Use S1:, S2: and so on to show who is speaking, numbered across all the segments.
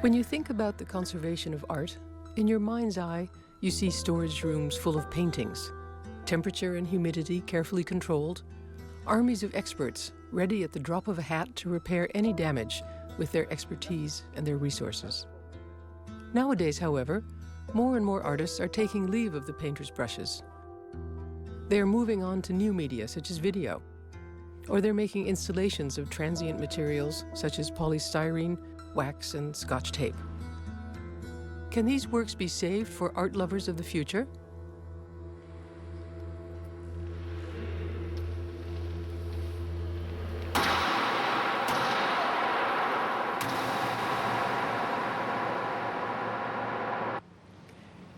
S1: When you think about the conservation of art, in your mind's eye, you see storage rooms full of paintings, temperature and humidity carefully controlled, armies of experts ready at the drop of a hat to repair any damage with their expertise and their resources. Nowadays, however, more and more artists are taking leave of the painter's brushes. They are moving on to new media such as video, or they're making installations of transient materials such as polystyrene, wax, and Scotch tape. Can these works be saved for art lovers of the future?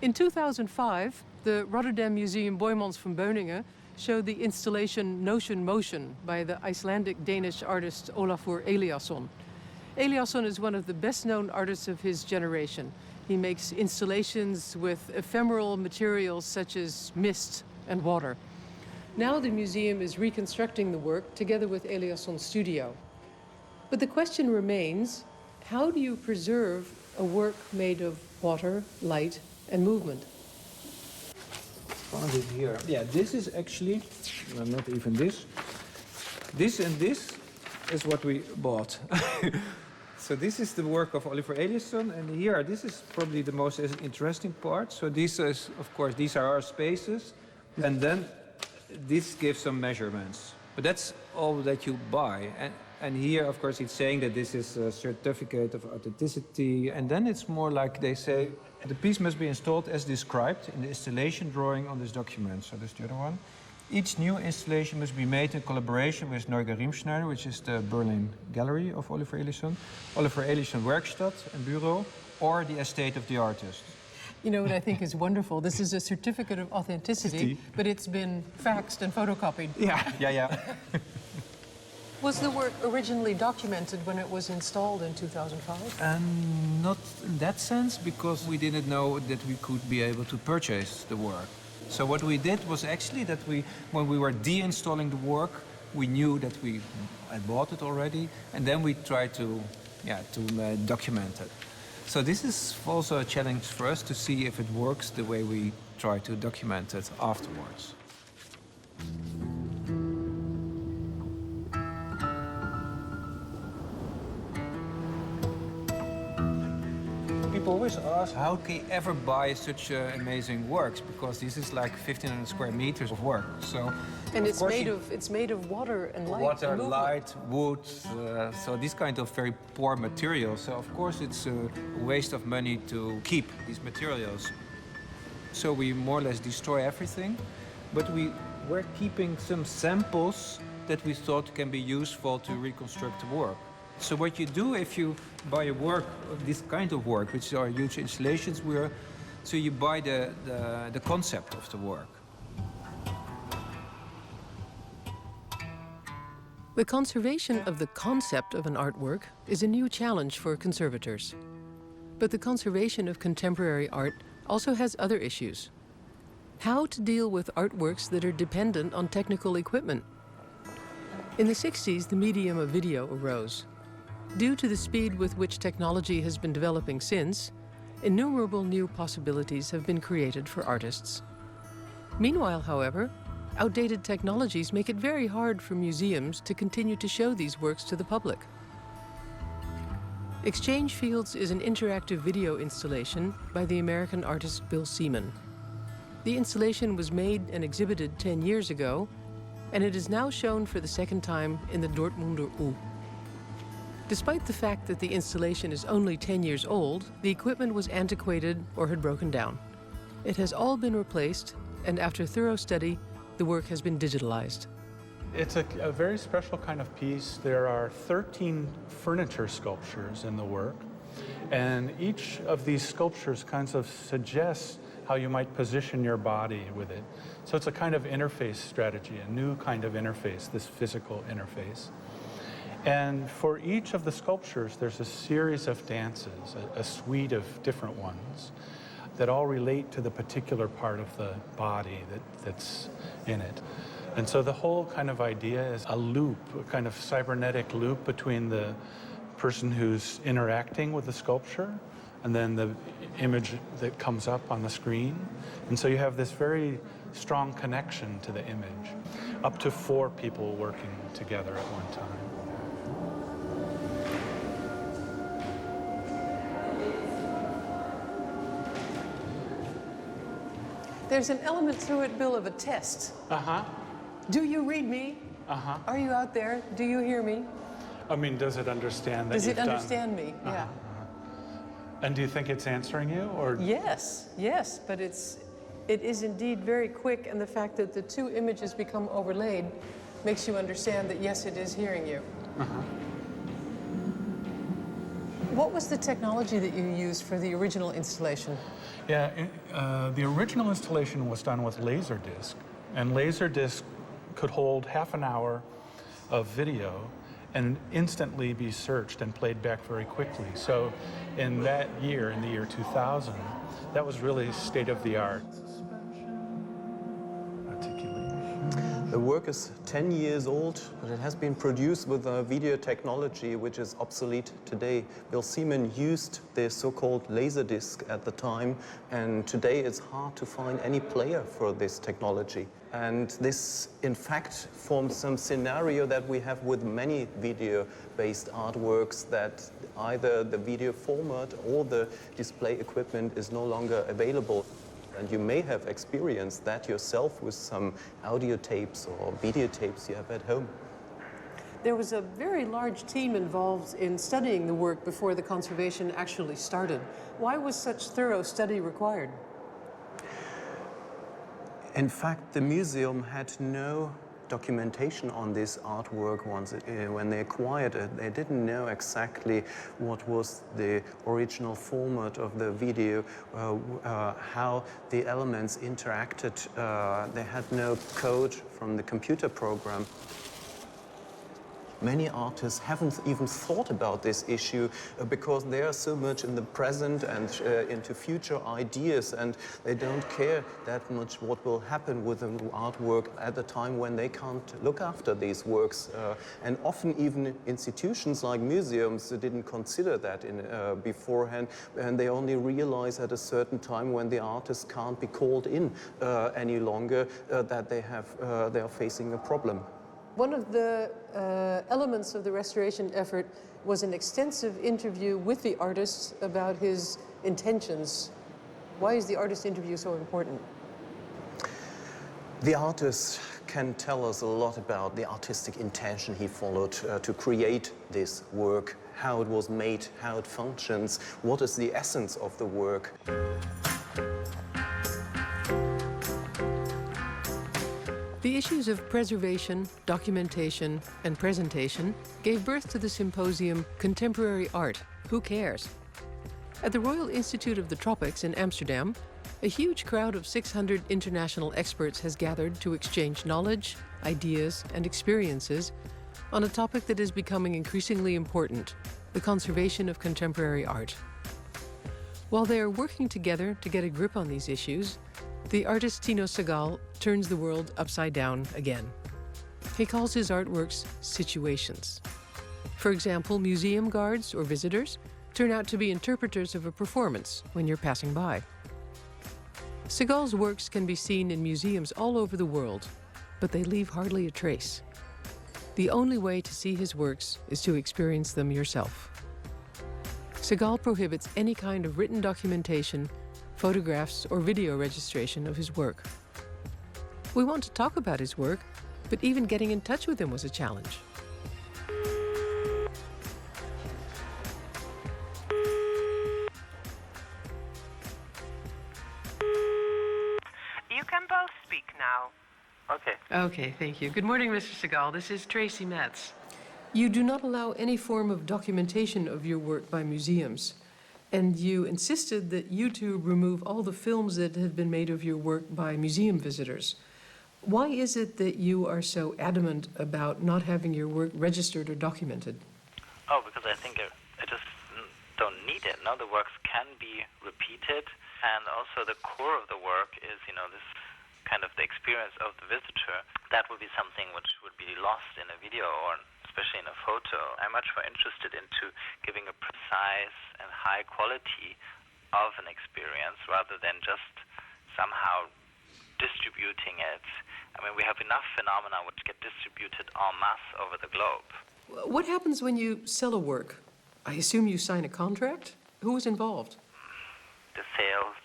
S1: In 2005, the Rotterdam Museum Boijmans van Beuningen showed the installation Notion Motion by the Icelandic-Danish artist Olafur Eliasson. Eliasson is one of the best-known artists of his generation. He makes installations with ephemeral materials such as mist and water. Now the museum is reconstructing the work together with Eliasson's studio. But the question remains, how do you preserve a work made of water, light, and movement?
S2: Found it here. Yeah, this is actually, well, not even this. This and this is what we bought. So this is the work of Olafur Eliasson, and here, this is probably the most interesting part. So these is, of course, these are our spaces, and then this gives some measurements. But that's all that you buy. And here, of course, it's saying that this is a certificate of authenticity, and then it's more like they say, the piece must be installed as described in the installation drawing on this document. So that's the other one. Each new installation must be made in collaboration with Neuger Riemschneider, which is the Berlin gallery of Olafur Eliasson, Olafur Eliasson Werkstatt and Bureau, or the estate of the artist.
S1: You know what I think is wonderful? This is a certificate of authenticity, but it's been faxed and photocopied.
S2: Yeah.
S1: Was the work originally documented when it was installed in 2005?
S2: Not in that sense, because we didn't know that we could be able to purchase the work. So what we did was actually that when we were de-installing the work, we knew that we had bought it already, and then we tried to document it. So this is also a challenge for us to see if it works the way we try to document it afterwards. People always ask, how can you ever buy such amazing works? Because this is like 1,500 square meters of work. So,
S1: and it's made of water and light.
S2: Water, light, wood, so this kind of very poor materials. So of course it's a waste of money to keep these materials. So we more or less destroy everything, but we were keeping some samples that we thought can be useful to reconstruct the work. So what you do if you buy a work, this kind of work, which are huge installations, so you buy the concept of the work.
S1: The conservation of the concept of an artwork is a new challenge for conservators. But the conservation of contemporary art also has other issues. How to deal with artworks that are dependent on technical equipment? In the 60s, the medium of video arose. Due to the speed with which technology has been developing since, innumerable new possibilities have been created for artists. Meanwhile, however, outdated technologies make it very hard for museums to continue to show these works to the public. Exchange Fields is an interactive video installation by the American artist Bill Seaman. The installation was made and exhibited 10 years ago, and it is now shown for the second time in the Dortmunder U. Despite the fact that the installation is only 10 years old, the equipment was antiquated or had broken down. It has all been replaced, and after thorough study, the work has been digitalized.
S3: It's a very special kind of piece. There are 13 furniture sculptures in the work, and each of these sculptures kind of suggests how you might position your body with it. So it's a kind of interface strategy, a new kind of interface, this physical interface. And for each of the sculptures, there's a series of dances, a suite of different ones that all relate to the particular part of the body that's in it. And so the whole kind of idea is a loop, a kind of cybernetic loop between the person who's interacting with the sculpture, and then the image that comes up on the screen. And so you have this very strong connection to the image. Up to 4 people working together at one time.
S1: There's an element to it, Bill, of a test.
S3: Uh-huh.
S1: Do you read me?
S3: Uh-huh.
S1: Are you out there? Do you hear me?
S3: I mean, does it understand that
S1: Does
S3: you've
S1: it understand
S3: done...
S1: me? Yeah.
S3: And do you think it's answering you, or?
S1: Yes, but it is indeed very quick, and the fact that the 2 images become overlaid makes you understand that yes, it is hearing you.
S3: Uh-huh.
S1: What was the technology that you used for the original installation?
S3: Yeah, the original installation was done with Laserdisc, and Laserdisc could hold half an hour of video and instantly be searched and played back very quickly. So in that year, in the year 2000, that was really state-of-the-art.
S4: The work is 10 years old, but it has been produced with a video technology which is obsolete today. Bill Seaman used the so-called Laserdisc at the time, and today it's hard to find any player for this technology. And this, in fact, forms some scenario that we have with many video-based artworks, that either the video format or the display equipment is no longer available. And you may have experienced that yourself with some audio tapes or videotapes you have at home.
S1: There was a very large team involved in studying the work before the conservation actually started. Why was such thorough study required?
S4: In fact, the museum had no documentation on this artwork when they acquired it. They didn't know exactly what was the original format of the video, how the elements interacted. They had no code from the computer program. Many artists haven't even thought about this issue because they are so much in the present and into future ideas, and they don't care that much what will happen with the artwork at the time when they can't look after these works. And often even institutions like museums didn't consider that beforehand, and they only realize at a certain time when the artist can't be called in any longer that they are facing a problem.
S1: One of the elements of the restoration effort was an extensive interview with the artist about his intentions. Why is the artist interview so important?
S4: The artist can tell us a lot about the artistic intention he followed to create this work, how it was made, how it functions, what is the essence of the work.
S1: The issues of preservation, documentation, and presentation gave birth to the symposium Contemporary Art, Who Cares? At the Royal Institute of the Tropics in Amsterdam, a huge crowd of 600 international experts has gathered to exchange knowledge, ideas, and experiences on a topic that is becoming increasingly important, the conservation of contemporary art. While they are working together to get a grip on these issues, the artist Tino Segal turns the world upside down again. He calls his artworks situations. For example, museum guards or visitors turn out to be interpreters of a performance when you're passing by. Segal's works can be seen in museums all over the world, but they leave hardly a trace. The only way to see his works is to experience them yourself. Segal prohibits any kind of written documentation, photographs, or video registration of his work. We want to talk about his work, but even getting in touch with him was a challenge.
S5: You can both speak now.
S6: Okay.
S1: Okay, thank you. Good morning, Mr. Segal. This is Tracy Metz. You do not allow any form of documentation of your work by museums, and you insisted that YouTube remove all the films that had been made of your work by museum visitors. Why is it that you are so adamant about not having your work registered or documented?
S6: Oh, because I think I just don't need it. No, the works can be repeated, and also the core of the work is, this kind of the experience of the visitor. That would be something which would be lost in a video or especially in a photo. I'm much more interested into giving a precise and high quality of an experience rather than just somehow distributing it. I mean, we have enough phenomena which get distributed en masse over the globe.
S1: What happens when you sell a work? I assume you sign a contract? Who is involved?
S6: The sales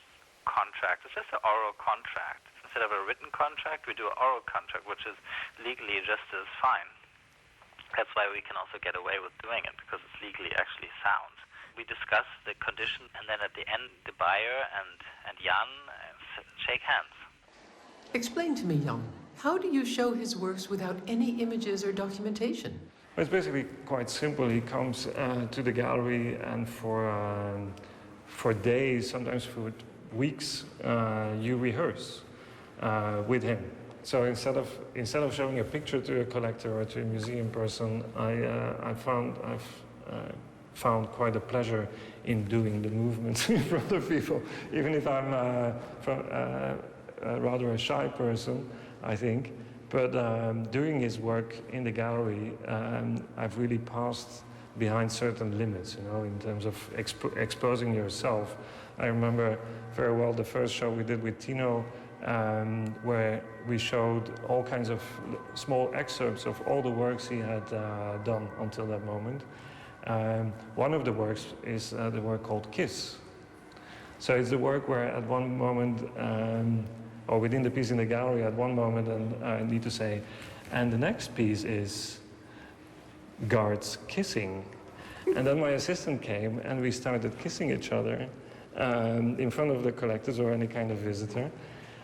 S6: contract is just an oral contract. Instead of a written contract, we do an oral contract, which is legally just as fine. That's why we can also get away with doing it, because it's legally actually sound. We discuss the condition, and then at the end, the buyer and Jan shake hands.
S1: Explain to me, Jan, how do you show his works without any images or documentation?
S5: It's basically quite simple. He comes to the gallery, and for days, sometimes for weeks, you rehearse with him. So instead of showing a picture to a collector or to a museum person, I've found quite a pleasure in doing the movements in front of people, even if I'm rather a shy person, I think. But doing his work in the gallery, I've really passed behind certain limits, in terms of exposing yourself. I remember very well the first show we did with Tino, where we showed all kinds of small excerpts of all the works he had done until that moment. One of the works is the work called Kiss. So it's the work where at one moment, or within the piece in the gallery at one moment, and I need to say, and the next piece is guards kissing. And then my assistant came and we started kissing each other in front of the collectors or any kind of visitor.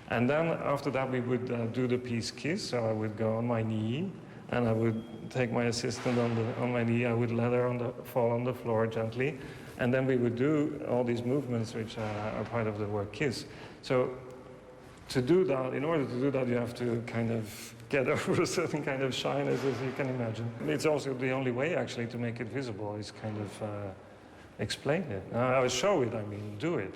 S5: And then after that we would do the piece Kiss, so I would go on my knee and I would take my assistant on my knee, I would let her fall on the floor gently, and then we would do all these movements which are part of the word Kiss. So to do that, in order to do that, you have to kind of get over a certain kind of shyness, as you can imagine. It's also the only way, actually, to make it visible, is kind of explain it. Show it, I mean, do it.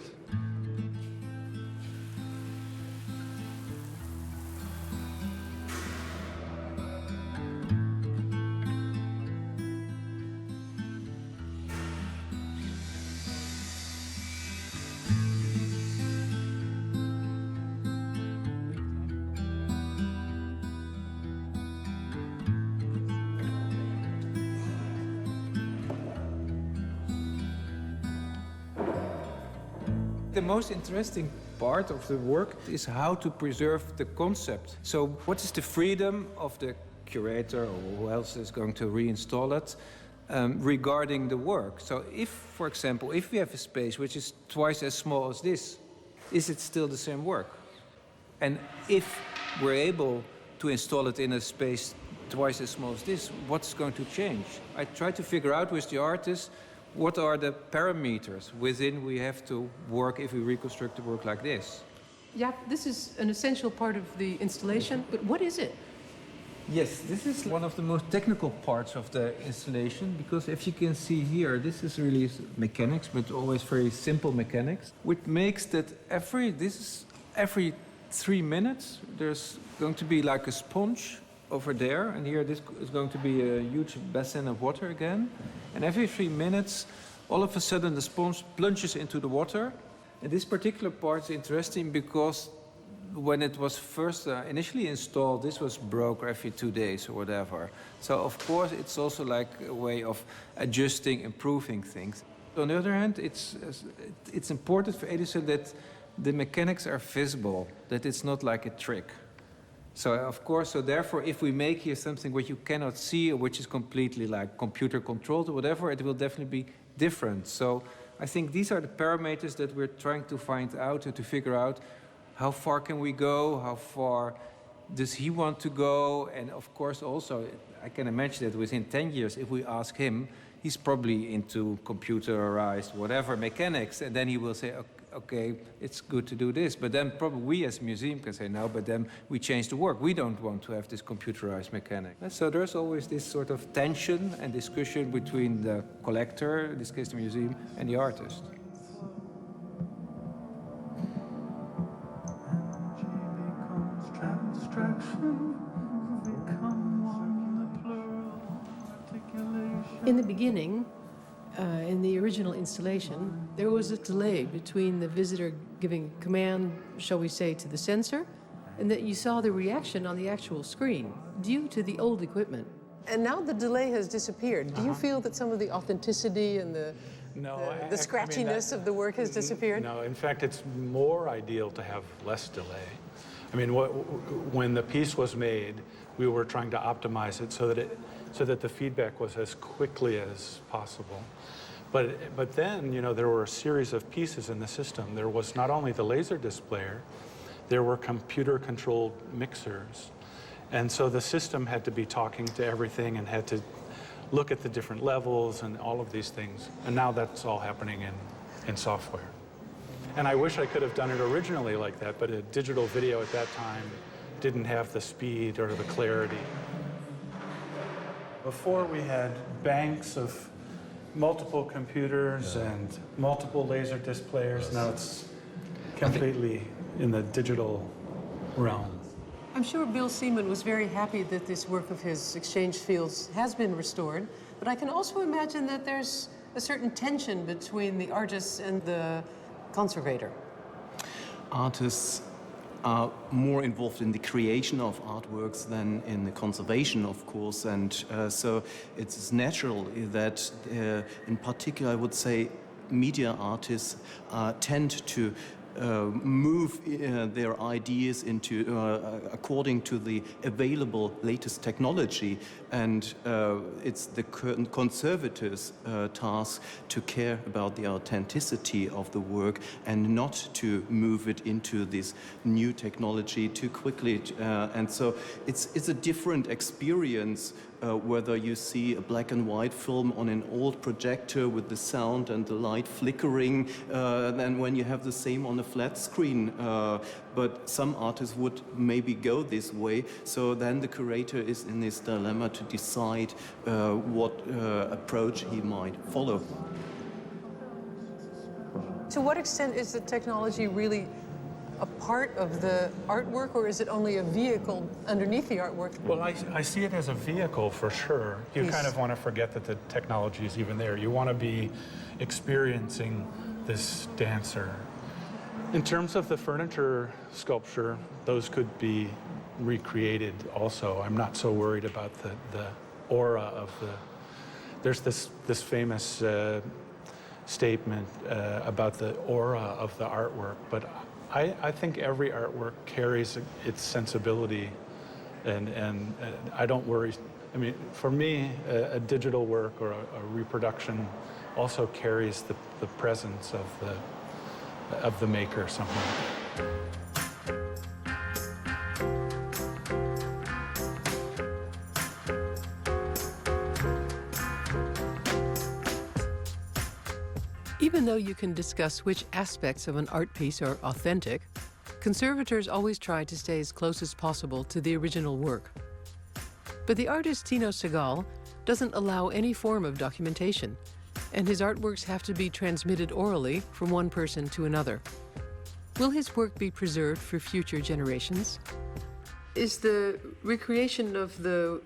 S2: The most interesting part of the work is how to preserve the concept. So what is the freedom of the curator or who else is going to reinstall it regarding the work? So if, for example, if we have a space which is twice as small as this, is it still the same work? And if we're able to install it in a space twice as small as this, what's going to change? I try to figure out with the artist what are the parameters within we have to work if we reconstruct the work like this.
S1: Yeah, this is an essential part of the installation, but what is it?
S2: Yes, this is one of the most technical parts of the installation, because if you can see here, this is really mechanics, but always very simple mechanics, which makes that every 3 minutes there's going to be like a sponge over there, and here this is going to be a huge basin of water again. And every 3 minutes, all of a sudden the sponge plunges into the water. And this particular part is interesting because when it was first initially installed, this was broke every 2 days or whatever. So of course it's also like a way of adjusting, improving things. On the other hand, it's important for Eliasson that the mechanics are visible, that it's not like a trick. So of course, so therefore, if we make here something which you cannot see, or which is completely like computer controlled or whatever, it will definitely be different. So I think these are the parameters that we're trying to find out and to figure out how far can we go, how far does he want to go, and of course also, I can imagine that within 10 years, if we ask him, he's probably into computerized whatever mechanics, and then he will say, okay, it's good to do this. But then probably we as a museum can say, no, but then we change the work. We don't want to have this computerized mechanic. So there's always this sort of tension and discussion between the collector, in this case the museum, and the artist.
S1: In the beginning, in the original installation, there was a delay between the visitor giving command, shall we say, to the sensor, and that you saw the reaction on the actual screen due to the old equipment. And now the delay has disappeared. Do you feel that some of the authenticity and the scratchiness of the work has disappeared?
S3: No, in fact, it's more ideal to have less delay. I mean, when the piece was made, we were trying to optimize it so that the feedback was as quickly as possible. But then, you know, there were a series of pieces in the system. There was not only the laser displayer, there were computer-controlled mixers. And so the system had to be talking to everything and had to look at the different levels and all of these things. And now that's all happening in software. And I wish I could have done it originally like that, but a digital video at that time didn't have the speed or the clarity. Before we had banks of multiple computers and multiple laser displayers. Now it's completely in the digital realm.
S1: I'm sure Bill Seaman was very happy that this work of his, Exchange Fields, has been restored, but I can also imagine that there's a certain tension between the artists and the conservator.
S4: Artists are more involved in the creation of artworks than in the conservation, of course, and so it's natural that, in particular, I would say, media artists tend to move their ideas into according to the available latest technology, and it's the conservators' task to care about the authenticity of the work and not to move it into this new technology too quickly. And so it's a different experience whether you see a black and white film on an old projector with the sound and the light flickering than when you have the same on a flat screen. But some artists would maybe go this way, so then the curator is in this dilemma to decide what approach he might follow.
S1: To what extent is the technology really a part of the artwork, or is it only a vehicle underneath the artwork?
S3: Well, I see it as a vehicle for sure. You kind of want to forget that the technology is even there. You want to be experiencing this dancer. In terms of the furniture sculpture, those could be recreated also. I'm not so worried about the aura of the... There's this famous statement about the aura of the artwork, but I think every artwork carries its sensibility, and I don't worry. I mean, for me, a digital work or a reproduction also carries the presence of the maker somehow.
S1: Even though you can discuss which aspects of an art piece are authentic, conservators always try to stay as close as possible to the original work. But the artist Tino Segal doesn't allow any form of documentation, and his artworks have to be transmitted orally from one person to another. Will his work be preserved for future generations? Is the recreation of the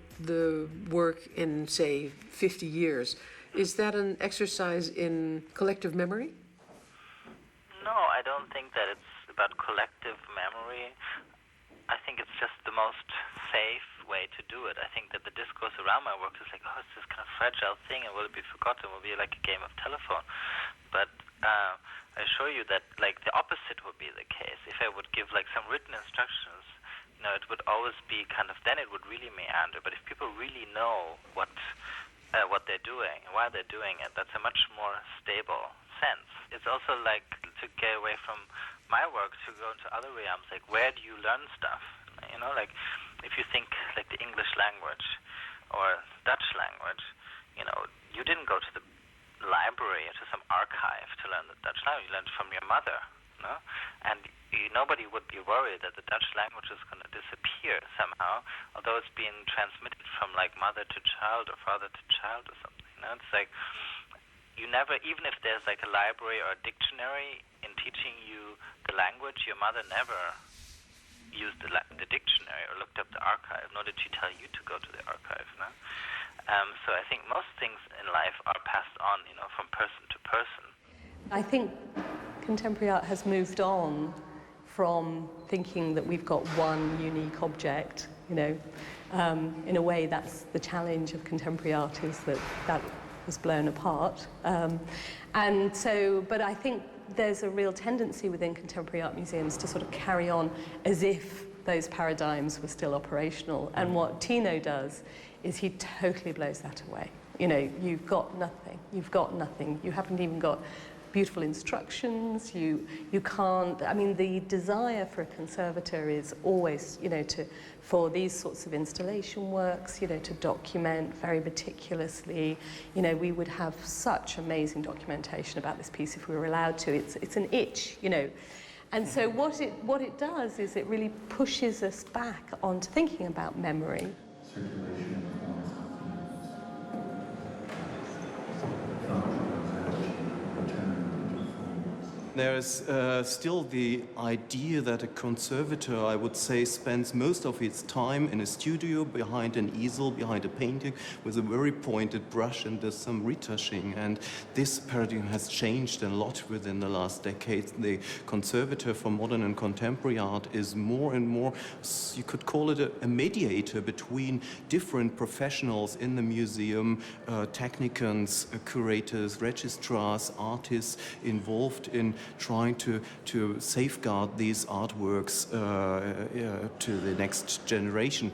S1: work in, say, 50 years, is that an exercise in collective memory?
S6: No, I don't think that it's about collective memory. I think it's just the most safe way to do it. I think that the discourse around my work is like, oh, it's this kind of fragile thing, and will it be forgotten? It will be like a game of telephone. But I assure you that like the opposite would be the case. If I would give like some written instructions, you know, it would always be kind of, then it would really meander. But if people really know what they're doing and why they're doing it, that's a much more stable sense. It's also like to get away from my work to go into other realms, like where do you learn stuff? You know, like if you think like the English language or Dutch language, you know, you didn't go to the library or to some archive to learn the Dutch language. You learned from your mother, you know? And nobody would be worried that the Dutch language is going to disappear somehow, although it's being transmitted from like mother to child or father to child or something. You know, it's like you never, even if there's like a library or a dictionary in teaching you the language, your mother never used the dictionary or looked up the archive, nor did she tell you to go to the archive. No? So I think most things in life are passed on, from person to person.
S7: I think contemporary art has moved on from thinking that we've got one unique object, In a way, that's the challenge of contemporary art, is that was blown apart. But I think there's a real tendency within contemporary art museums to sort of carry on as if those paradigms were still operational. And what Tino does is he totally blows that away. You've got nothing. You haven't even got beautiful instructions. You can't. The desire for a conservator is always, for these sorts of installation works, to document very meticulously. We would have such amazing documentation about this piece if we were allowed to. It's an itch, And so what it does is it really pushes us back onto thinking about memory.
S4: There's still the idea that a conservator, I would say, spends most of his time in a studio behind an easel, behind a painting, with a very pointed brush and does some retouching. And this paradigm has changed a lot within the last decades. The conservator for modern and contemporary art is more and more, you could call it a mediator between different professionals in the museum, technicians, curators, registrars, artists involved in trying to safeguard these artworks to the next generation.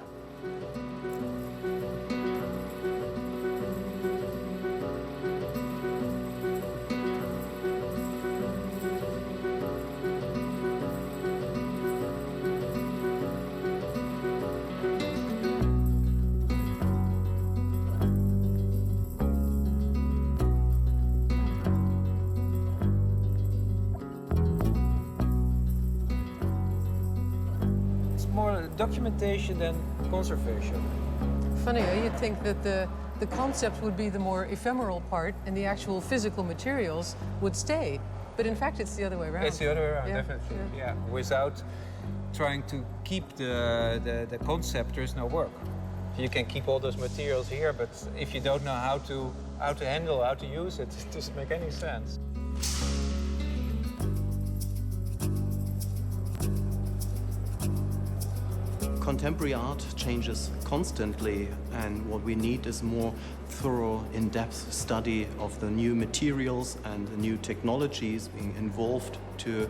S2: Documentation than conservation.
S1: Funny, you'd think that the concept would be the more ephemeral part and the actual physical materials would stay. But in fact, it's the other way around.
S2: It's the other way around, definitely. Yeah. Without trying to keep the concept, there is no work. You can keep all those materials here, but if you don't know how to handle, how to use it, it doesn't make any sense.
S4: Contemporary art changes constantly, and what we need is more thorough, in-depth study of the new materials and the new technologies being involved to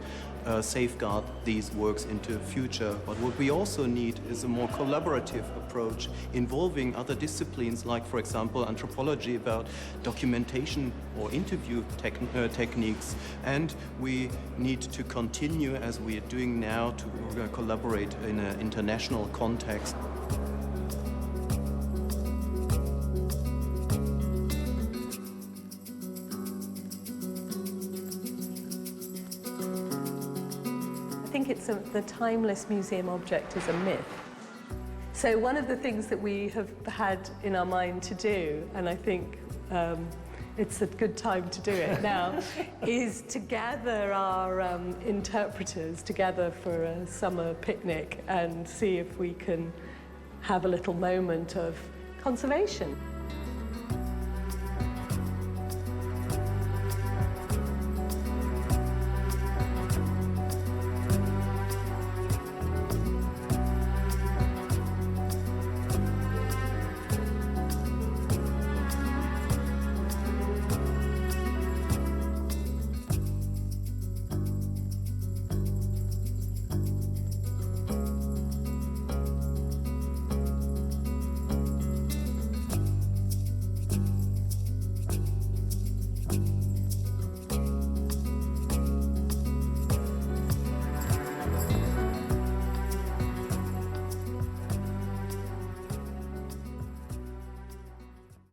S4: safeguard these works into the future. But what we also need is a more collaborative approach involving other disciplines, like, for example, anthropology, about documentation or interview techniques. And we need to continue, as we are doing now, to collaborate in an international context.
S7: I think the timeless museum object is a myth. So one of the things that we have had in our mind to do, and I think it's a good time to do it now, is to gather our interpreters together for a summer picnic and see if we can have a little moment of conservation.